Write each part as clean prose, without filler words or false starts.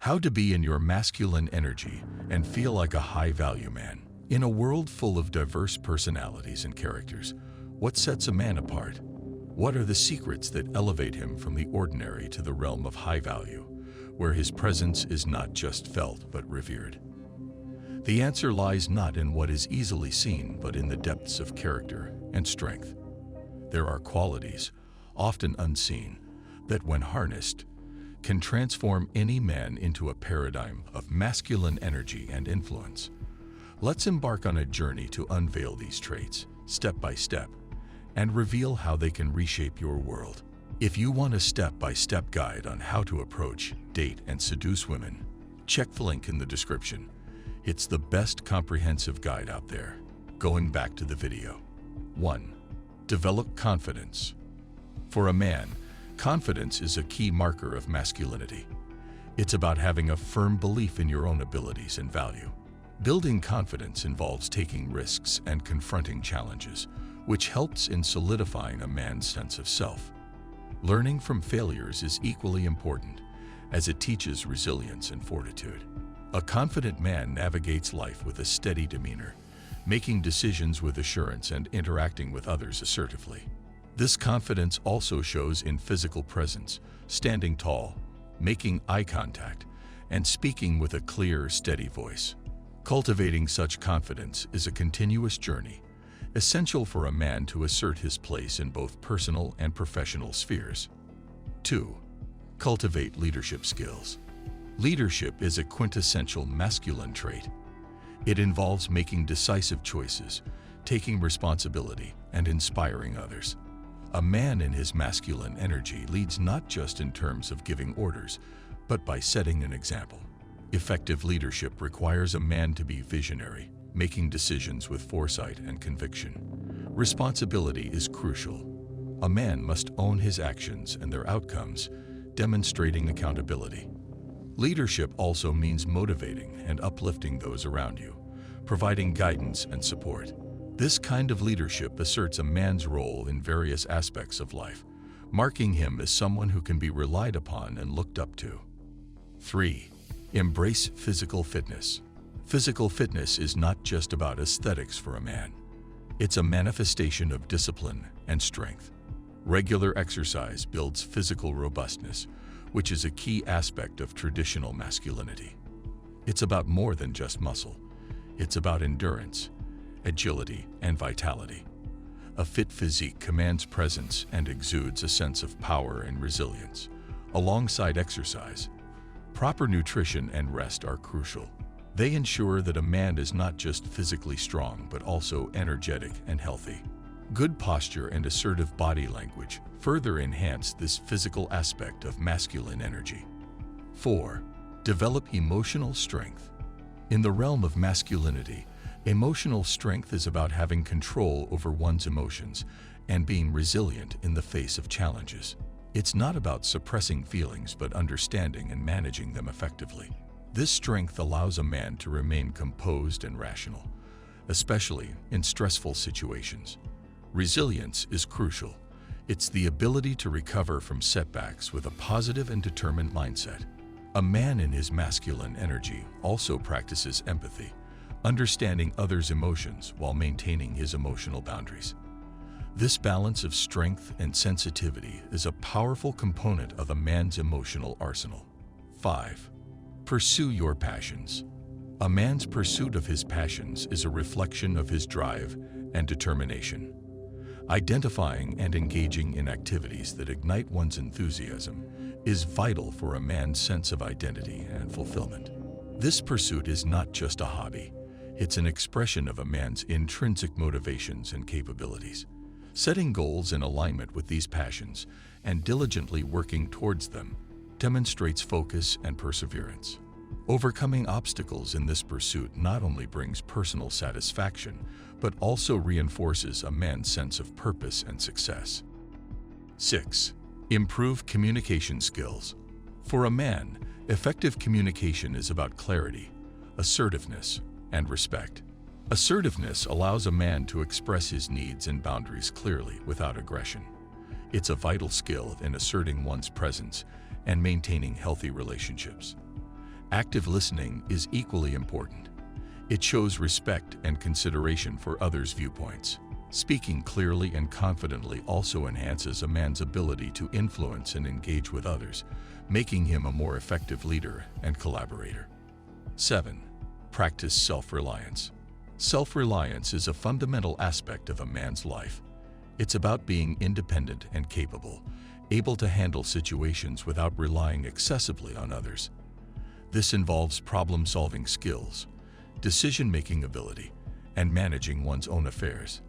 How to be in your masculine energy and feel like a high-value man. In a world full of diverse personalities and characters, what sets a man apart? What are the secrets that elevate him from the ordinary to the realm of high value, where his presence is not just felt but revered? The answer lies not in what is easily seen, but in the depths of character and strength. There are qualities, often unseen, that when harnessed, can transform any man into a paradigm of masculine energy and influence. Let's embark on a journey to unveil these traits, step by step, and reveal how they can reshape your world. If you want a step-by-step guide on how to approach, date, and seduce women, check the link in the description. It's the best comprehensive guide out there. Going back to the video. 1. Develop confidence. For a man, confidence is a key marker of masculinity. It's about having a firm belief in your own abilities and value. Building confidence involves taking risks and confronting challenges, which helps in solidifying a man's sense of self. Learning from failures is equally important, as it teaches resilience and fortitude. A confident man navigates life with a steady demeanor, making decisions with assurance and interacting with others assertively. This confidence also shows in physical presence, standing tall, making eye contact, and speaking with a clear, steady voice. Cultivating such confidence is a continuous journey, essential for a man to assert his place in both personal and professional spheres. 2. Cultivate leadership skills. Leadership is a quintessential masculine trait. It involves making decisive choices, taking responsibility, and inspiring others. A man in his masculine energy leads not just in terms of giving orders, but by setting an example. Effective leadership requires a man to be visionary, making decisions with foresight and conviction. Responsibility is crucial. A man must own his actions and their outcomes, demonstrating accountability. Leadership also means motivating and uplifting those around you, providing guidance and support. This kind of leadership asserts a man's role in various aspects of life, marking him as someone who can be relied upon and looked up to. 3. Embrace physical fitness. Physical fitness is not just about aesthetics for a man. It's a manifestation of discipline and strength. Regular exercise builds physical robustness, which is a key aspect of traditional masculinity. It's about more than just muscle. It's about endurance, agility, and vitality. A fit physique commands presence and exudes a sense of power and resilience. Alongside exercise, proper nutrition and rest are crucial. They ensure that a man is not just physically strong but also energetic and healthy. Good posture and assertive body language further enhance this physical aspect of masculine energy. 4. Develop emotional strength. In the realm of masculinity, emotional strength is about having control over one's emotions and being resilient in the face of challenges. It's not about suppressing feelings but understanding and managing them effectively. This strength allows a man to remain composed and rational, especially in stressful situations. Resilience is crucial. It's the ability to recover from setbacks with a positive and determined mindset. A man in his masculine energy also practices empathy, understanding others' emotions while maintaining his emotional boundaries. This balance of strength and sensitivity is a powerful component of a man's emotional arsenal. 5. Pursue your passions. A man's pursuit of his passions is a reflection of his drive and determination. Identifying and engaging in activities that ignite one's enthusiasm is vital for a man's sense of identity and fulfillment. This pursuit is not just a hobby, it's an expression of a man's intrinsic motivations and capabilities. Setting goals in alignment with these passions and diligently working towards them demonstrates focus and perseverance. Overcoming obstacles in this pursuit not only brings personal satisfaction, but also reinforces a man's sense of purpose and success. 6. Improve communication skills. For a man, effective communication is about clarity, assertiveness, and respect. Assertiveness allows a man to express his needs and boundaries clearly without aggression. It's a vital skill in asserting one's presence and maintaining healthy relationships. Active listening is equally important. It shows respect and consideration for others' viewpoints. Speaking clearly and confidently also enhances a man's ability to influence and engage with others, making him a more effective leader and collaborator. 7. Practice self-reliance. Self-reliance is a fundamental aspect of a man's life. It's about being independent and capable, able to handle situations without relying excessively on others. This involves problem-solving skills, decision-making ability, and managing one's own affairs,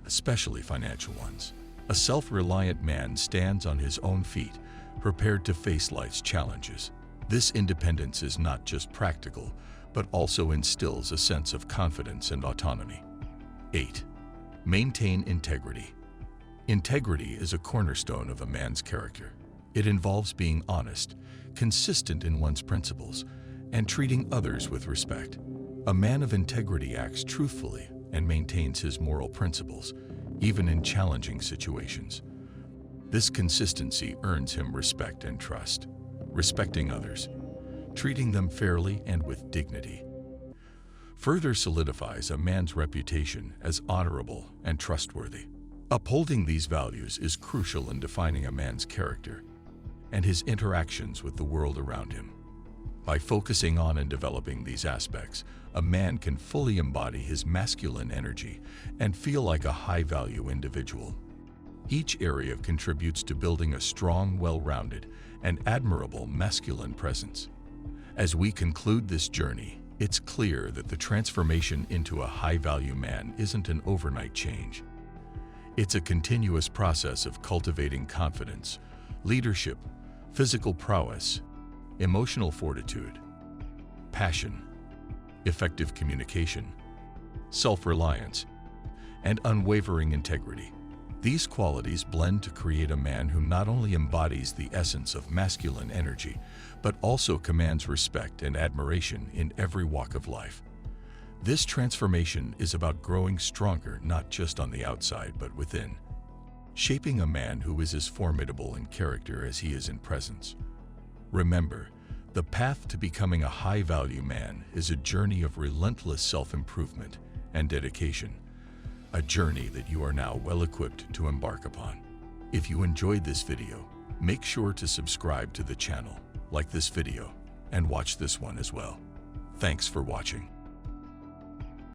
especially financial ones. A self-reliant man stands on his own feet, prepared to face life's challenges. This independence is not just practical, but also instills a sense of confidence and autonomy. 8. Maintain integrity. Integrity is a cornerstone of a man's character. It involves being honest, consistent in one's principles, and treating others with respect. A man of integrity acts truthfully and maintains his moral principles, even in challenging situations. This consistency earns him respect and trust. Respecting others, treating them fairly and with dignity, further solidifies a man's reputation as honorable and trustworthy. Upholding these values is crucial in defining a man's character and his interactions with the world around him. By focusing on and developing these aspects, a man can fully embody his masculine energy and feel like a high-value individual. Each area contributes to building a strong, well-rounded, and admirable masculine presence. As we conclude this journey, it's clear that the transformation into a high-value man isn't an overnight change. It's a continuous process of cultivating confidence, leadership, physical prowess, emotional fortitude, passion, effective communication, self-reliance, and unwavering integrity. These qualities blend to create a man who not only embodies the essence of masculine energy, but also commands respect and admiration in every walk of life. This transformation is about growing stronger not just on the outside but within, shaping a man who is as formidable in character as he is in presence. Remember, the path to becoming a high-value man is a journey of relentless self-improvement and dedication, a journey that you are now well-equipped to embark upon. If you enjoyed this video, make sure to subscribe to the channel, like this video, and watch this one as well. Thanks for watching.